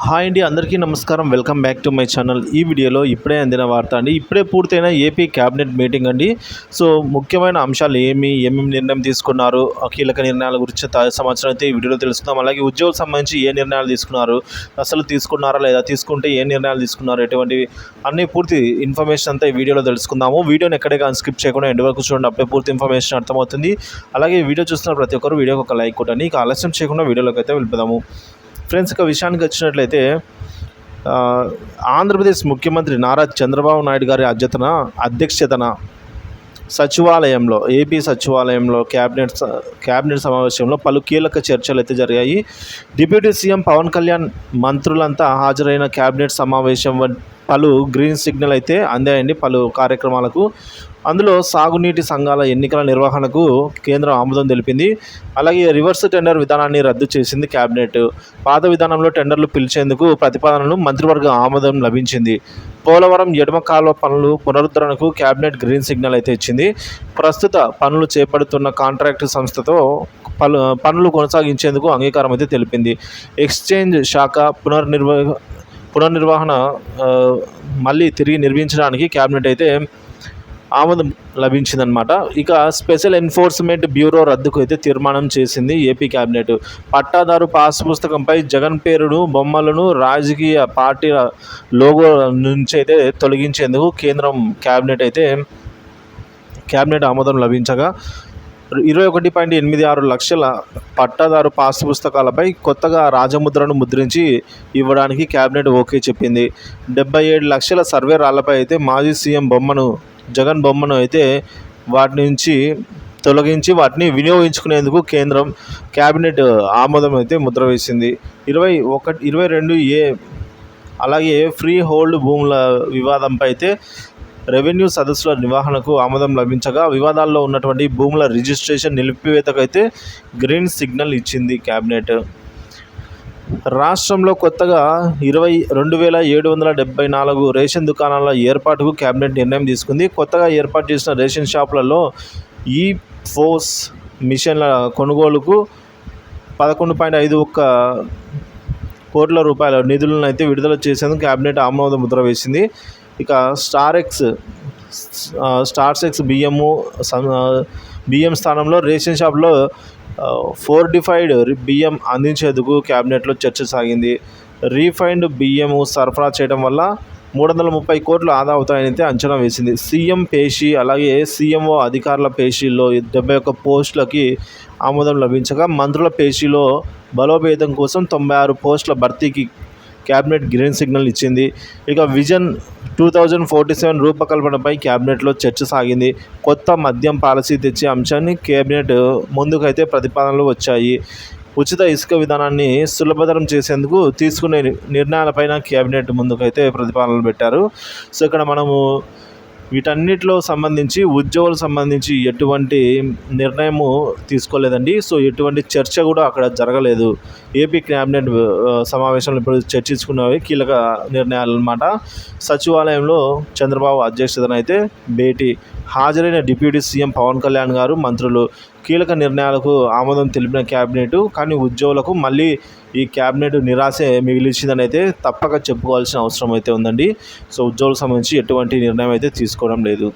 Hi అండి, అందరికీ నమస్కారం. Welcome back to my channel. ఈ వీడియోలో ఇప్పుడే అందిన వార్త అండి. ఇప్పుడే పూర్తయిన ఏపీ క్యాబినెట్ మీటింగ్ అండి. సో ముఖ్యమైన అంశాలు ఏమేమి నిర్ణయం తీసుకున్నారు, కీలక నిర్ణయాల గురించి సమాచారం అయితే ఈ వీడియోలో తెలుసుకుందాం. అలాగే ఉద్యోగులకు సంబంధించి ఏ నిర్ణయాలు తీసుకున్నారు, అసలు తీసుకున్నారా లేదా, తీసుకుంటే ఏ నిర్ణయాలు తీసుకున్నారు, ఎటువంటివి అన్ని పూర్తి ఇన్ఫర్మేషన్ అంతా ఈ వీడియోలో తెలుసుకుందాము. వీడియోని ఎక్కడే కానీ స్కిప్ చేయకుండా ఎండ్ వరకు చూడండి, అప్పుడే పూర్తి ఇన్ఫర్మేషన్ అర్థమవుతుంది. అలాగే వీడియో చూస్తున్న ప్రతి ఒక్కరు వీడియోకి ఒక లైక్ కొట్టండి. ఇక ఆలస్యం చేయకుండా వీడియోలోకి అయితే వెళ్ళిపోదాము. ఫ్రెండ్స్, ఇక విషయానికి వచ్చినట్లయితే ఆంధ్రప్రదేశ్ ముఖ్యమంత్రి నారా చంద్రబాబు నాయుడు గారి అధ్యక్షతన సచివాలయంలో ఏపీ సచివాలయంలో క్యాబినెట్ సమావేశంలో పలు కీలక చర్చలు అయితే జరిగాయి. డిప్యూటీ సీఎం పవన్ కళ్యాణ్ మంత్రులంతా హాజరైన క్యాబినెట్ సమావేశం పలు గ్రీన్ సిగ్నల్ అయితే అందాయండి పలు కార్యక్రమాలకు. అందులో సాగునీటి సంఘాల ఎన్నికల నిర్వహణకు కేంద్రం ఆమోదం తెలిపింది. అలాగే రివర్స్ టెండర్ విధానాన్ని రద్దు చేసింది క్యాబినెట్. పాత విధానంలో టెండర్లు పిలిచేందుకు ప్రతిపాదనలు మంత్రివర్గ ఆమోదం లభించింది. పోలవరం ఎడమ కాలువ పనులు పునరుద్ధరణకు క్యాబినెట్ గ్రీన్ సిగ్నల్ అయితే ఇచ్చింది. ప్రస్తుత పనులు చేపడుతున్న కాంట్రాక్టు సంస్థతో పనులు కొనసాగించేందుకు అంగీకారం అయితే తెలిపింది. ఎక్స్చేంజ్ శాఖ పునర్నిర్వహణ మళ్ళీ తిరిగి నిర్మించడానికి క్యాబినెట్ అయితే ఆమోదం లభించిందనమాట. ఇక స్పెషల్ ఎన్ఫోర్స్మెంట్ బ్యూరో రద్దుకు అయితే తీర్మానం చేసింది ఏపీ క్యాబినెట్. పట్టాదారు పాస్ పుస్తకంపై జగన్ పేరును, బొమ్మలను రాజకీయ పార్టీల లోగో నుంచి అయితే తొలగించేందుకు క్యాబినెట్ ఆమోదం లభించగా 21.86 లక్షల పట్టాదారు పాస్ పుస్తకాలపై కొత్తగా రాజముద్రను ముద్రించి ఇవ్వడానికి క్యాబినెట్ ఓకే చెప్పింది. 77 లక్షల సర్వే రాళ్లపై అయితే మాజీ సీఎం జగన్ బొమ్మను అయితే వాటి నుంచి తొలగించి వాటిని వినియోగించుకునేందుకు క్యాబినెట్ ఆమోదం అయితే ముద్ర వేసింది. 22A అలాగే ఫ్రీ హోల్డ్ భూముల వివాదంపై అయితే రెవెన్యూ సదస్సుల నిర్వహణకు ఆమోదం లభించగా వివాదాల్లో ఉన్నటువంటి భూముల రిజిస్ట్రేషన్ నిలిపివేతకు అయితే గ్రీన్ సిగ్నల్ ఇచ్చింది క్యాబినెట్. రాష్ట్రంలో కొత్తగా 22,774 రేషన్ దుకాణాల ఏర్పాటుకు క్యాబినెట్ నిర్ణయం తీసుకుంది. కొత్తగా ఏర్పాటు చేసిన రేషన్ షాపులలో ఈ-పోస్ మిషన్ల కొనుగోలుకు 11.51 కోట్ల రూపాయల నిధులను అయితే విడుదల చేసేందుకు క్యాబినెట్ ఆమోద ముద్ర వేసింది. ఇక స్టార్సెక్స్ బియ్యం స్థానంలో రేషన్ షాప్లో ఫోర్టిఫైడ్ బియ్యం అందించేందుకు క్యాబినెట్లో చర్చ సాగింది. రీఫైండ్ బియ్యం సరఫరా చేయడం వల్ల 330 కోట్లు ఆదా అవుతాయని అయితే అంచనా వేసింది. సీఎం పేషీ అలాగే సీఎంఓ అధికారుల పేషీల్లో 71 పోస్టులకి ఆమోదం లభించగా మంత్రుల పేషీలో బలోపేతం కోసం 96 పోస్టుల భర్తీకి క్యాబినెట్ గ్రీన్ సిగ్నల్ ఇచ్చింది. ఇక విజన్ 2047 రూపకల్పనపై క్యాబినెట్లో చర్చ సాగింది. కొత్త మద్యం పాలసీ తెచ్చే అంశాన్ని క్యాబినెట్ ముందుకైతే ప్రతిపాదనలు వచ్చాయి. ఉచిత ఇసుక విధానాన్ని సులభతరం చేసేందుకు తీసుకునే నిర్ణయాలపైన క్యాబినెట్ ముందుకైతే ప్రతిపాదనలు పెట్టారు. సో ఇక్కడ మనము వీటన్నిటిలో సంబంధించి ఉద్యోగులకు సంబంధించి ఎటువంటి నిర్ణయము తీసుకోలేదండి. సో ఎటువంటి చర్చ కూడా అక్కడ జరగలేదు. ఏపీ క్యాబినెట్ సమావేశంలో ఇప్పుడు చర్చించుకున్నవి కీలక నిర్ణయాలు అన్నమాట. సచివాలయంలో చంద్రబాబు అధ్యక్షతన అయితే భేటీ, హాజరైన డిప్యూటీ సీఎం పవన్ కళ్యాణ్ గారు, మంత్రులు. కీలక నిర్ణయాలకు ఆమోదం తెలిపిన క్యాబినెట్. కానీ ఉద్యోగులకు మళ్ళీ ఈ క్యాబినెట్ నిరాశే మిగిలించిందని అయితే తప్పక చెప్పుకోవాల్సిన అవసరం అయితే ఉందండి. సో ఉద్యోగులకు సంబంధించి ఎటువంటి నిర్ణయం అయితే తీసుకోవడం లేదు.